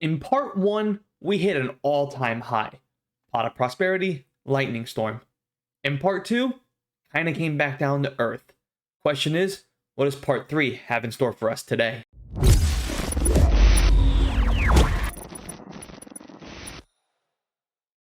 In part 1, we hit an all-time high. Pot of Prosperity, Lightning Storm. In part 2, kind of came back down to earth. Question is, what does part 3 have in store for us today?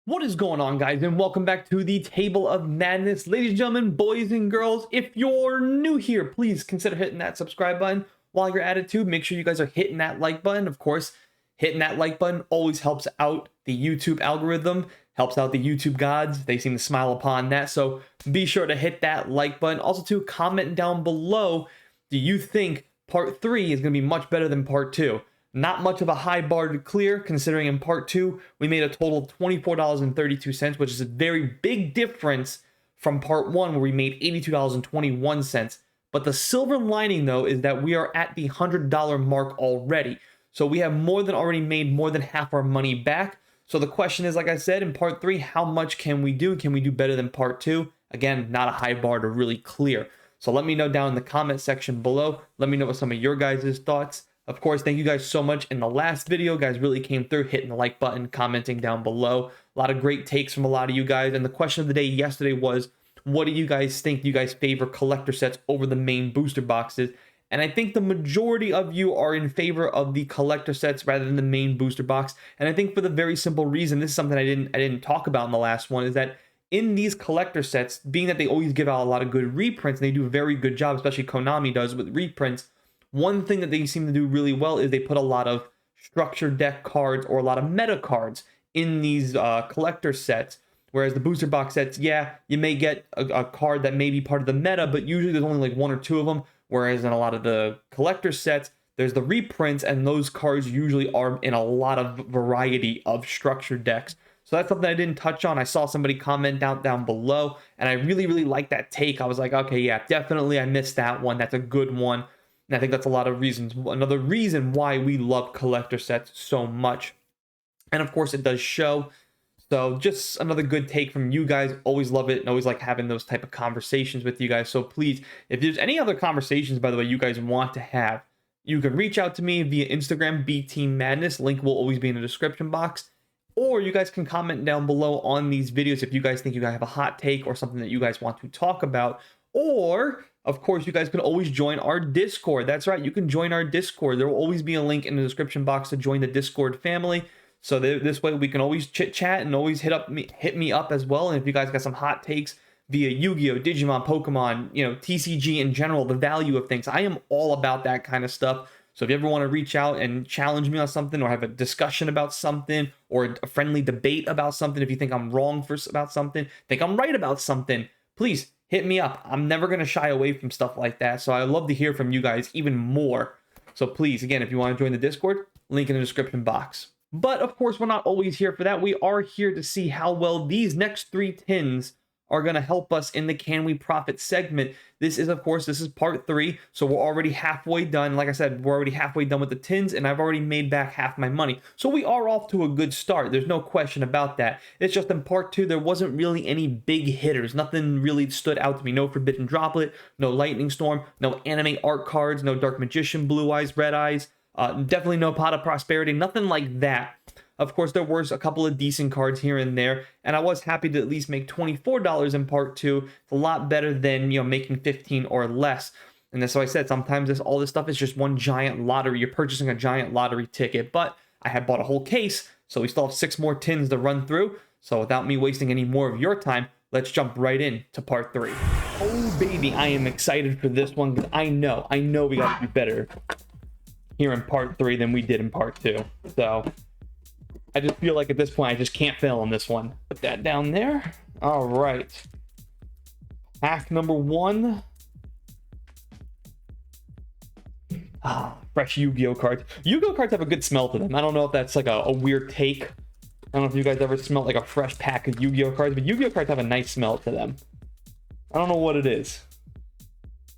What is going on, guys, and welcome back to the Table of Madness. Ladies and gentlemen, boys and girls, if you're new here, please consider hitting that subscribe button. While you're at it too, make sure you guys are hitting that like button. Of course, hitting that like button always helps out the YouTube algorithm, helps out the YouTube gods. They seem to smile upon that, so be sure to hit that like button. Also too, comment down below, do you think part 3 is going to be much better than part 2? Not much of a high bar to clear, considering in part 2, we made a total of $24.32, which is a very big difference from part 1, where we made $82.21. But the silver lining, though, is that we are at the $100 mark already. So we have already made more than half our money back. So the question is, like I said, in part 3, how much can we do? Can we do better than part 2? Again, not a high bar to really clear. So let me know down in the comment section below. Let me know what some of your guys' thoughts. Of course, thank you guys so much. In the last video, guys really came through, hitting the like button, commenting down below. A lot of great takes from a lot of you guys. And the question of the day yesterday was, what do you guys think? Do you guys favor collector sets over the main booster boxes? And I think the majority of you are in favor of the collector sets rather than the main booster box. And I think for the very simple reason, this is something I didn't talk about in the last one, is that in these collector sets, being that they always give out a lot of good reprints, and they do a very good job, especially Konami does with reprints, one thing that they seem to do really well is they put a lot of structured deck cards or a lot of meta cards in these collector sets. Whereas the booster box sets, yeah, you may get a card that may be part of the meta, but usually there's only like 1 or 2 of them. Whereas in a lot of the collector sets, there's the reprints, and those cards usually are in a lot of variety of structured decks. So that's something I didn't touch on. I saw somebody comment down below, and I really like that take. I was like, okay, yeah, definitely I missed that one. That's a good one. And I think that's a lot of reasons. Another reason why we love collector sets so much. And of course, it does show. So just another good take from you guys. Always love it and always like having those type of conversations with you guys. So please, if there's any other conversations, by the way, you guys want to have, you can reach out to me via Instagram, BTeamMadness. Link will always be in the description box. Or you guys can comment down below on these videos if you guys think you guys have a hot take or something that you guys want to talk about. Or, of course, you guys can always join our Discord. That's right, you can join our Discord. There will always be a link in the description box to join the Discord family. So this way we can always chit chat and always hit me up as well. And if you guys got some hot takes via Yu-Gi-Oh, Digimon, Pokemon, TCG in general, the value of things, I am all about that kind of stuff. So if you ever want to reach out and challenge me on something, or have a discussion about something, or a friendly debate about something, if you think I'm wrong about something, think I'm right about something, please hit me up. I'm never going to shy away from stuff like that. So I love to hear from you guys even more. So please, again, if you want to join the Discord, link in the description box. But of course, we're not always here for that. We are here to see how well these next 3 tins are going to help us in the Can We Profit segment. This is part 3, so we're already halfway done. Like I said, we're already halfway done with the tins, and I've already made back half my money. So we are off to a good start. There's no question about that. It's just in part 2, there wasn't really any big hitters. Nothing really stood out to me. No Forbidden Droplet, no Lightning Storm, no anime art cards, no Dark Magician, Blue Eyes, Red Eyes, definitely no Pot of Prosperity, nothing like that. Of course, there was a couple of decent cards here and there, and I was happy to at least make $24 in part 2. It's a lot better than, making 15 or less. And that's why I said, sometimes all this stuff is just one giant lottery. You're purchasing a giant lottery ticket, but I had bought a whole case, so we still have 6 more tins to run through. So without me wasting any more of your time, let's jump right in to part 3. Oh baby, I am excited for this one, because I know we got to do better here in part 3 than we did in part 2. So I just feel like at this point, I just can't fail on this one. Put that down there. All right. Pack number 1. Fresh Yu-Gi-Oh cards. Yu-Gi-Oh cards have a good smell to them. I don't know if that's like a weird take. I don't know if you guys ever smelled like a fresh pack of Yu-Gi-Oh cards, but Yu-Gi-Oh cards have a nice smell to them. I don't know what it is.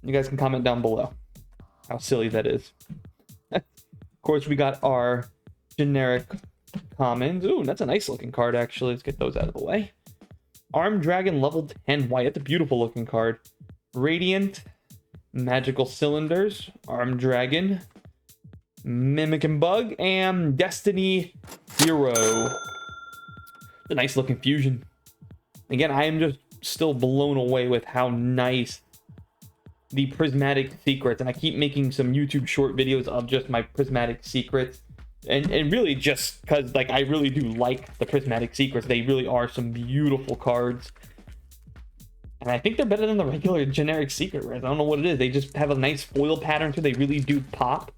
You guys can comment down below how silly that is. Of course, we got our generic commons. Ooh, that's a nice looking card, actually. Let's get those out of the way. Armed Dragon level 10 white. That's a beautiful looking card. Radiant Magical Cylinders, Armed Dragon, Mimic and Bug, and Destiny Hero. It's a nice looking fusion. Again, I am just still blown away with how nice the prismatic secrets, and I keep making some YouTube short videos of just my prismatic secrets, and really just because like I really do like the prismatic secrets. They really are some beautiful cards, and I think they're better than the regular generic secret rares. I don't know what it is. They just have a nice foil pattern too. They really do pop.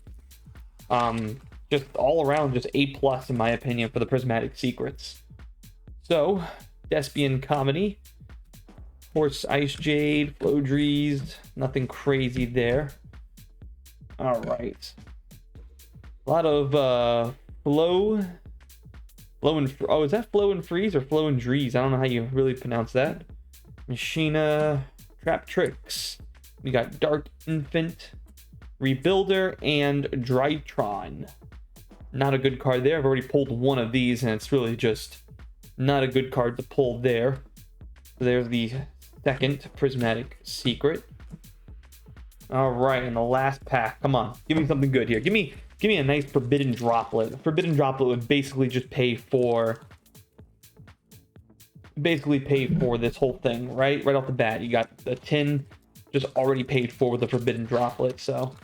Just all around, just A+ in my opinion for the prismatic secrets. So, Despian Comedy, of course, Ice Jade, Flodrees, nothing crazy there. All right, a lot of Flow and oh, is that Flow and Freeze or Flow and Drees? I don't know how you really pronounce that. Machina, Trap Tricks. We got Dark Infant, Rebuilder, and Drytron. Not a good card there. I've already pulled one of these, and it's really just not a good card to pull there. So there's the second prismatic secret. All right, and the last pack. Come on, give me something good here. Give me a nice Forbidden Droplet. Forbidden Droplet would basically just pay for this whole thing, right off the bat. You got the tin just already paid for with the Forbidden Droplet. So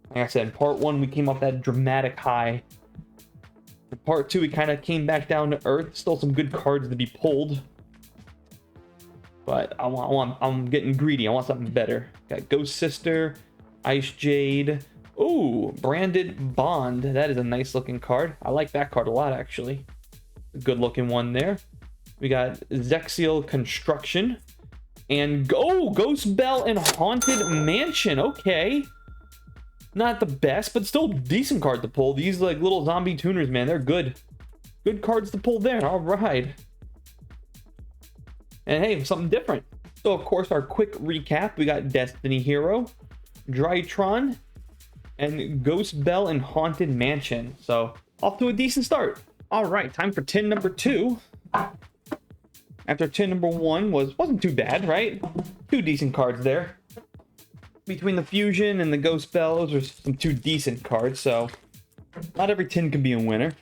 like I said, in part 1 we came off that dramatic high. In part 2 we kind of came back down to earth. Still some good cards to be pulled, but I'm getting greedy. I want something better. Got Ghost Sister, Ice Jade. Ooh, Branded Bond. That is a nice looking card. I like that card a lot, actually. Good looking one there. We got Zexiel Construction and Ghost Bell and Haunted Mansion. Okay, not the best, but still decent card to pull. These like little zombie tuners, man, they're good cards to pull there. All right, and hey, something different. So of course, our quick recap: we got Destiny Hero, Drytron, and Ghost Bell and Haunted Mansion. So off to a decent start. All right, time for tin number 2. After tin number 1 wasn't too bad, right? 2 decent cards there. Between the Fusion and the Ghost Bell, those are some 2 decent cards, so not every tin can be a winner.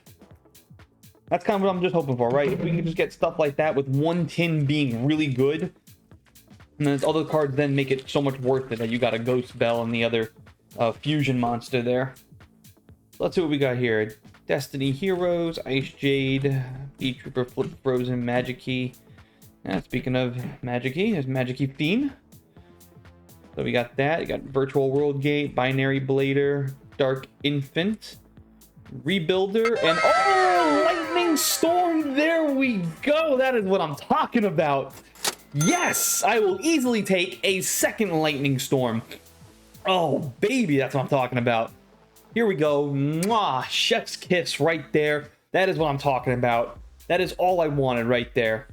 That's kind of what I'm just hoping for, right? If we can just get stuff like that with 1 tin being really good, and then other cards then make it so much worth it that you got a Ghost Bell and the other Fusion monster there. Let's see what we got here. Destiny Heroes, Ice Jade, Beat Trooper, Flip Frozen, Magic Key. Speaking of Magic Key, there's Magic Key Fiend. So we got that. You got Virtual World Gate, Binary Blader, Dark Infant, Rebuilder, and oh, Lightning Storm. There we go. That is what I'm talking about. Yes, I will easily take a second Lightning Storm. Oh, baby, that's what I'm talking about. Here we go. Mwah, chef's kiss right there. That is what I'm talking about. That is all I wanted right there.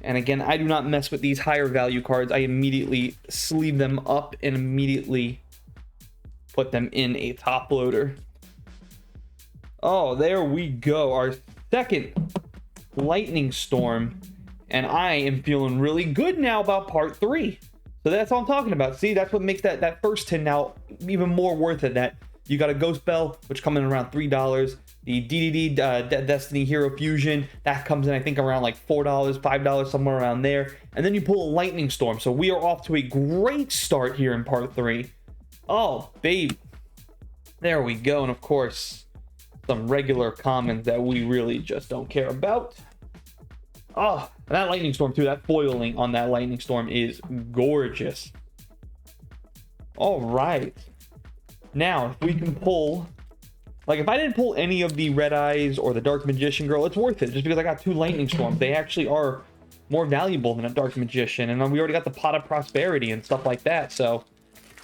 And again, I do not mess with these higher value cards. I immediately sleeve them up and immediately put them in a top loader. Oh, there we go. Our second Lightning Storm. And I am feeling really good now about part 3. So that's all I'm talking about. See, that's what makes that first tin now even more worth it. That you got a Ghost Bell, which comes in around $3. The DDD Destiny Hero Fusion, that comes in, I think, around like $4, $5, somewhere around there. And then you pull a Lightning Storm. So we are off to a great start here in part 3. Oh, babe. There we go. And of course, some regular commons that we really just don't care about. Oh, that Lightning Storm too. That foiling on that Lightning Storm is gorgeous. All right. Now, if we can pull, like if I didn't pull any of the Red Eyes or the Dark Magician Girl, it's worth it just because I got 2 Lightning Storms. They actually are more valuable than a Dark Magician, and we already got the Pot of Prosperity and stuff like that. So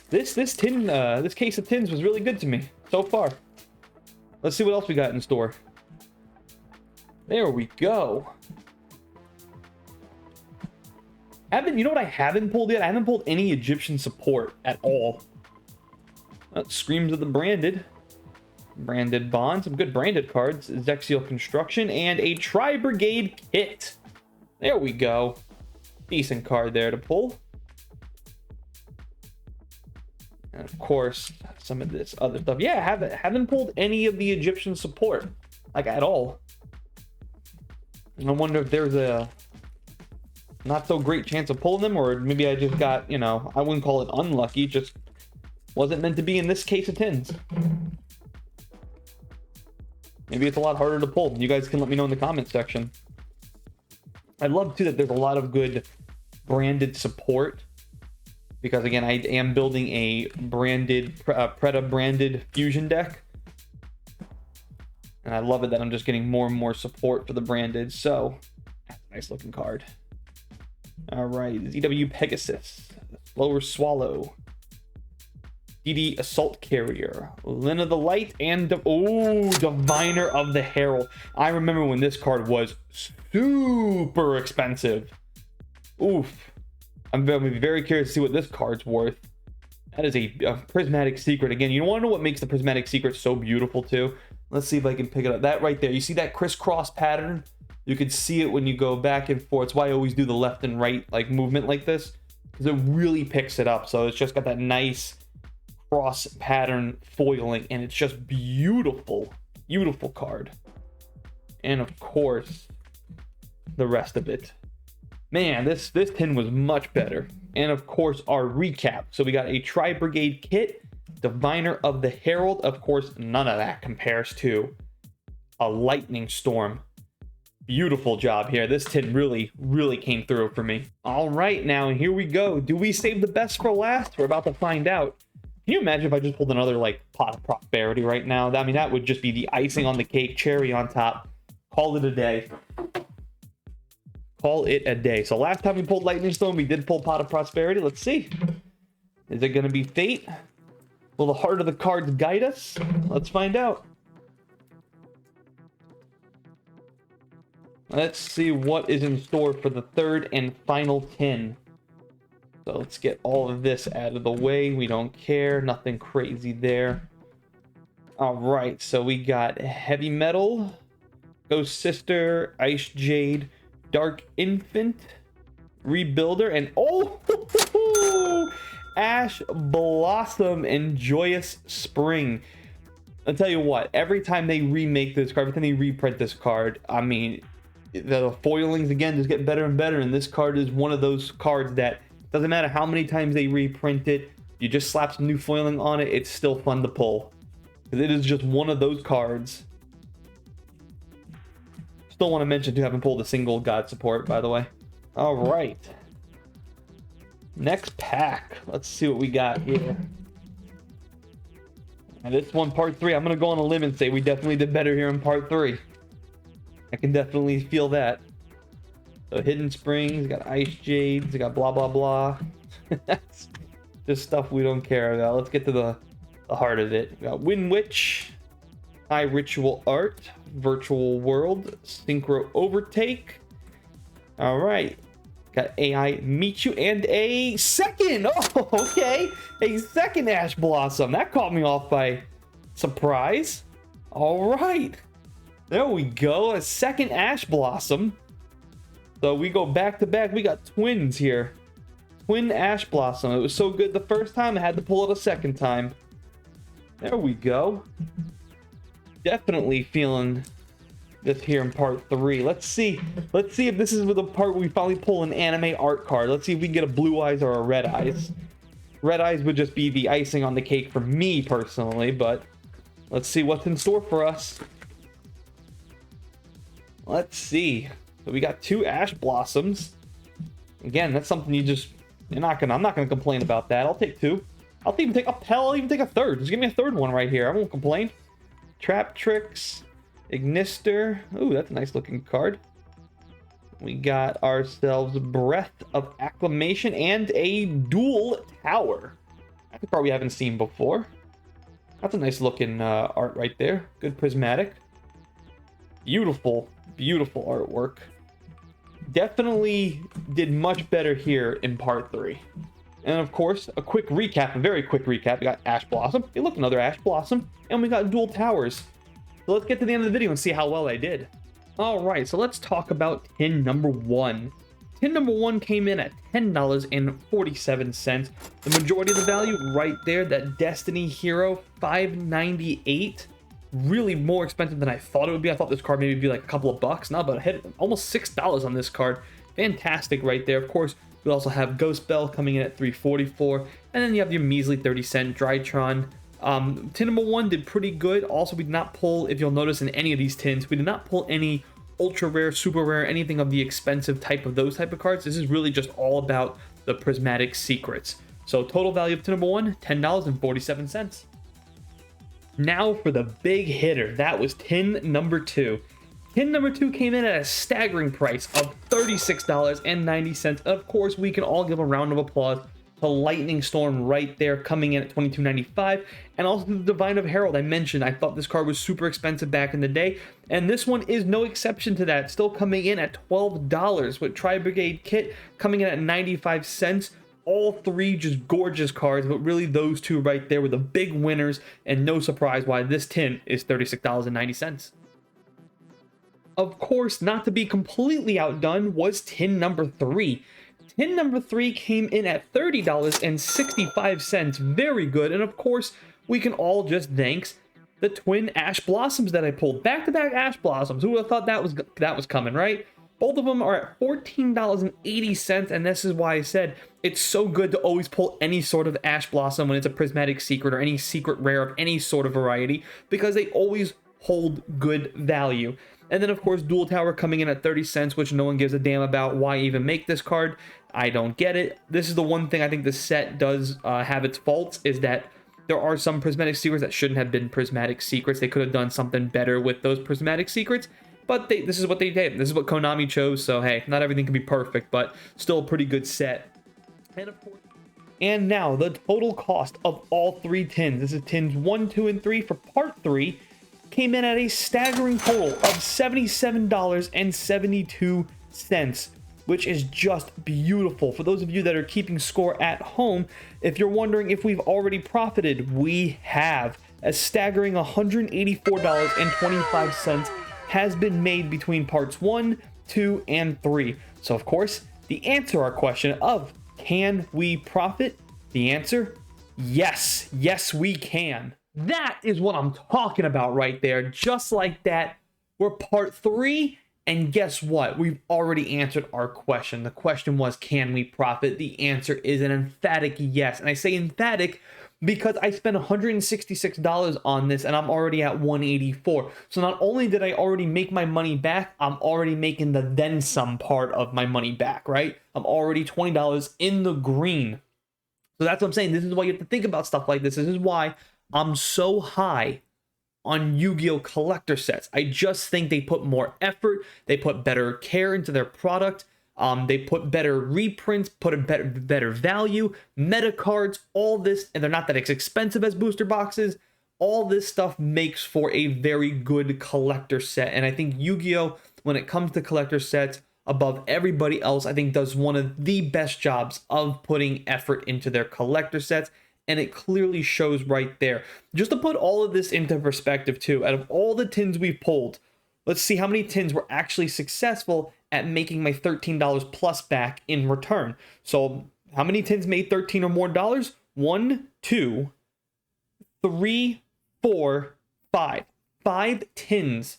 this case of tins was really good to me so far. Let's see what else we got in store. There we go. You know what I haven't pulled yet? I haven't pulled any Egyptian support at all. That screams of the branded bond. Some good branded cards. Zexiel Construction and a Tri-Brigade Kit. There we go. Decent card there to pull. And of course, some of this other stuff. Yeah, haven't pulled any of the Egyptian support, like at all. And I wonder if there's a not so great chance of pulling them, or maybe I just got, you know, I wouldn't call it unlucky, just wasn't meant to be in this case of tins. Maybe it's a lot harder to pull. You guys can let me know in the comment section. I love too that there's a lot of good branded support, because again, I am building a branded Preda branded fusion deck, and I love it that I'm just getting more and more support for the branded. So that's a nice looking card. All right, ZW Pegasus, Slower Swallow, DD Assault Carrier, Lyn of the Light, and Diviner of the Herald. I remember when this card was super expensive. Oof. I'm very curious to see what this card's worth. That is a Prismatic Secret. Again, you want to know what makes the Prismatic Secret so beautiful too? Let's see if I can pick it up. That right there. You see that crisscross pattern? You can see it when you go back and forth. It's why I always do the left and right like movement like this, because it really picks it up. So it's just got that nice cross pattern foiling, and it's just beautiful. Beautiful card. And of course, the rest of it. Man, this tin was much better. And of course, our recap. So we got a Tri-Brigade kit, Diviner of the Herald. Of course, none of that compares to a Lightning Storm. Beautiful job here. This tin really came through for me. All right, now here we go. Do we save the best for last? We're about to find out. Can you imagine if I just pulled another like Pot of Prosperity right now? I mean, that would just be the icing on the cake, cherry on top. Call it a day. Call it a day. So last time we pulled Lightning Storm, we did pull Pot of Prosperity. Let's see. Is it going to be fate? Will the heart of the cards guide us? Let's find out. Let's see what is in store for the third and final tin. So let's get all of this out of the way. We don't care. Nothing crazy there. All right. So we got Heavy Metal, Ghost Sister, Ice Jade, Dark Infant, Rebuilder, and Ash Blossom and Joyous Spring. I'll tell you what, every time they remake this card, every time they reprint this card, I mean, the foilings again just get better and better, and this card is one of those cards that doesn't matter how many times they reprint it, you just slap some new foiling on it, it's still fun to pull. Because it is just one of those cards. Still want to mention too, haven't pulled a single God support, by the way. All right. Next pack. Let's see what we got here. And this one, part 3, I'm going to go on a limb and say we definitely did better here in part 3. I can definitely feel that. So Hidden Springs, got Ice Jades, got blah, blah, blah. That's just stuff we don't care about. Let's get to the heart of it. We got Wind Witch, High Ritual Art, Virtual World, Synchro Overtake. All right. Got AI Meet You and a second. Oh, okay. A second Ash Blossom. That caught me off by surprise. All right. There we go. A second Ash Blossom. So we go back to back. We got twins here. Twin Ash Blossom. It was so good the first time, I had to pull it a second time. There we go. Definitely feeling this here in part 3. Let's see if this is the part where we finally pull an anime art card. Let's see if we can get a Blue Eyes or a Red Eyes. Red Eyes would just be the icing on the cake for me personally, but let's see what's in store for us. Let's see. So we got 2 Ash Blossoms. Again, that's something I'm not gonna complain about that. I'll take 2. I'll even take a third. Just give me a third one right here. I won't complain. Trap Tricks, Ignister. Ooh, that's a nice looking card. We got ourselves Breath of Acclamation and a Dual Tower. That's a card we haven't seen before. That's a nice looking art right there. Good prismatic. Beautiful, beautiful artwork. Definitely did much better here in part 3. And of course, a very quick recap. We got Ash Blossom. Hey, look, another Ash Blossom. And we got Dual Towers. So let's get to the end of the video and see how well I did. All right, so let's talk about tin number 1. Tin number 1 came in at $10.47. The majority of the value right there, that Destiny Hero, $5.98. Really more expensive than I thought it would be. I thought this card maybe would be like a couple of bucks. Now, but I hit almost $6 on this card. Fantastic right there. Of course, we also have Ghost Bell coming in at $3.44. And then you have your measly 30-cent Drytron. Tin number 1 did pretty good. Also, we did not pull, if you'll notice in any of these tins, we did not pull any ultra rare, super rare, anything of the expensive type of those type of cards. This is really just all about the prismatic secrets. So total value of tin number 1, $10.47. Now for the big hitter. That was tin number 2. Tin number 2 came in at a staggering price of $36.90. Of course, we can all give a round of applause to Lightning Storm right there, coming in at $22.95. And also the Divine of Herald. I mentioned I thought this card was super expensive back in the day, and this one is no exception to that. Still coming in at $12, with Tri-Brigade Kit coming in at 95 cents. All three just gorgeous cards, but really those two right there were the big winners, and no surprise why this tin is $36.90. Of course, not to be completely outdone was tin number 3. Tin number 3 came in at $30.65. Very good. And of course, we can all just thank the twin Ash Blossoms that I pulled. Back-to-back Ash Blossoms. Who would have thought that was coming, right? Both of them are at $14.80, and this is why I said it's so good to always pull any sort of Ash Blossom when it's a prismatic secret or any secret rare of any sort of variety, because they always hold good value. And then, of course, Dual Tower coming in at 30 cents, which no one gives a damn about. Why even make this card? I don't get it. This is the one thing I think the set does have its faults, is that there are some prismatic secrets that shouldn't have been prismatic secrets. They could have done something better with those prismatic secrets, but this is what they did. This is what Konami chose, so hey, not everything can be perfect, but still a pretty good set. And of course, and now the total cost of all 3 tins. This is tins 1, 2, and 3 for part 3. Came in at a staggering total of $77.72, which is just beautiful. For those of you that are keeping score at home, if you're wondering if we've already profited, we have. A staggering $184.25 has been made between parts 1, 2, and 3. So of course, the answer to our question of can we profit? The answer, yes. Yes, we can. That is what I'm talking about right there. Just like that, we're part 3, and guess what? We've already answered our question. The question was, can we profit? The answer is an emphatic yes. And I say emphatic because I spent $166 on this, and I'm already at $184. So not only did I already make my money back, I'm already making the then some part of my money back, right? I'm already $20 in the green. So that's what I'm saying. This is why you have to think about stuff like this. This is why I'm so high on Yu-Gi-Oh collector sets. I just think they put more effort, they put better care into their product, they put better reprints, put a better value, meta cards, all this, and they're not that expensive as booster boxes. All this stuff makes for a very good collector set, and I think Yu-Gi-Oh, when it comes to collector sets, above everybody else, I think does one of the best jobs of putting effort into their collector sets. And it clearly shows right there. Just to put all of this into perspective too, out of all the tins we've pulled, let's see how many tins were actually successful at making my $13 plus back in return. So how many tins made $13 or more dollars? 1, 2, 3, 4, 5. 5 tins.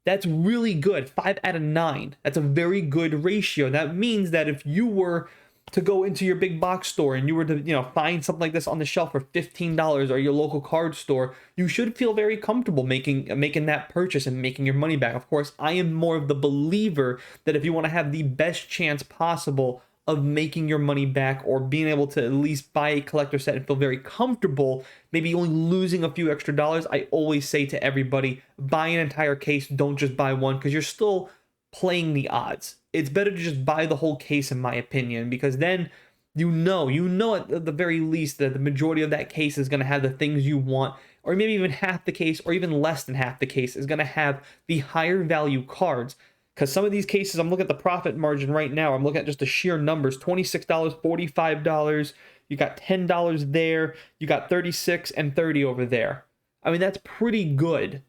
That's really good. 5 out of 9. That's a very good ratio. That means that if you were to go into your big box store and you were to, find something like this on the shelf for $15 or your local card store, you should feel very comfortable making that purchase and making your money back. Of course, I am more of the believer that if you want to have the best chance possible of making your money back or being able to at least buy a collector set and feel very comfortable, maybe only losing a few extra dollars, I always say to everybody, buy an entire case, don't just buy one, because you're still playing the odds. It's better to just buy the whole case, in my opinion, because then you know at the very least that the majority of that case is going to have the things you want, or maybe even half the case, or even less than half the case is going to have the higher value cards. Because some of these cases, I'm looking at the profit margin right now. I'm looking at just the sheer numbers, $26, $45. You got $10 there. You got $36 and $30 over there. I mean, that's pretty good.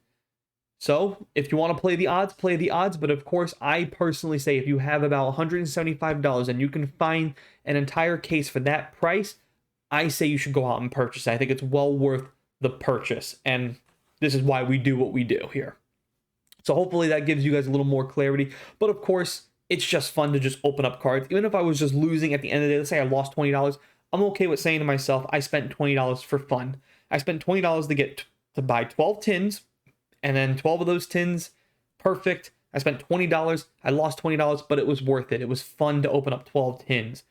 So if you want to play the odds, play the odds. But of course, I personally say if you have about $175 and you can find an entire case for that price, I say you should go out and purchase it. I think it's well worth the purchase. And this is why we do what we do here. So hopefully that gives you guys a little more clarity. But of course, it's just fun to just open up cards. Even if I was just losing at the end of the day, let's say I lost $20, I'm okay with saying to myself, I spent $20 for fun. I spent $20 to buy 12 tins, and then 12 of those tins, perfect. I spent $20. I lost $20, but it was worth it. It was fun to open up 12 tins.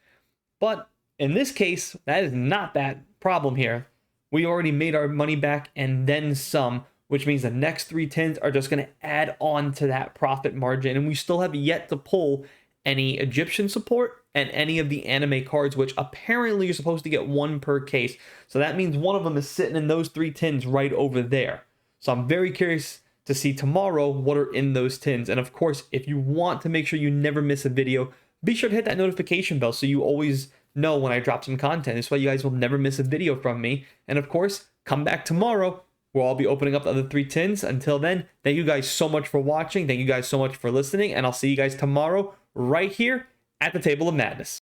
But in this case, that is not that problem here. We already made our money back and then some, which means the next 3 tins are just going to add on to that profit margin. And we still have yet to pull any Egyptian support and any of the anime cards, which apparently you're supposed to get 1 per case. So that means one of them is sitting in those 3 tins right over there. So I'm very curious to see tomorrow what are in those tins. And of course, if you want to make sure you never miss a video, be sure to hit that notification bell so you always know when I drop some content. This way you guys will never miss a video from me. And of course, come back tomorrow where I'll be opening up the other 3 tins. Until then, thank you guys so much for watching. Thank you guys so much for listening. And I'll see you guys tomorrow right here at the Table of Madness.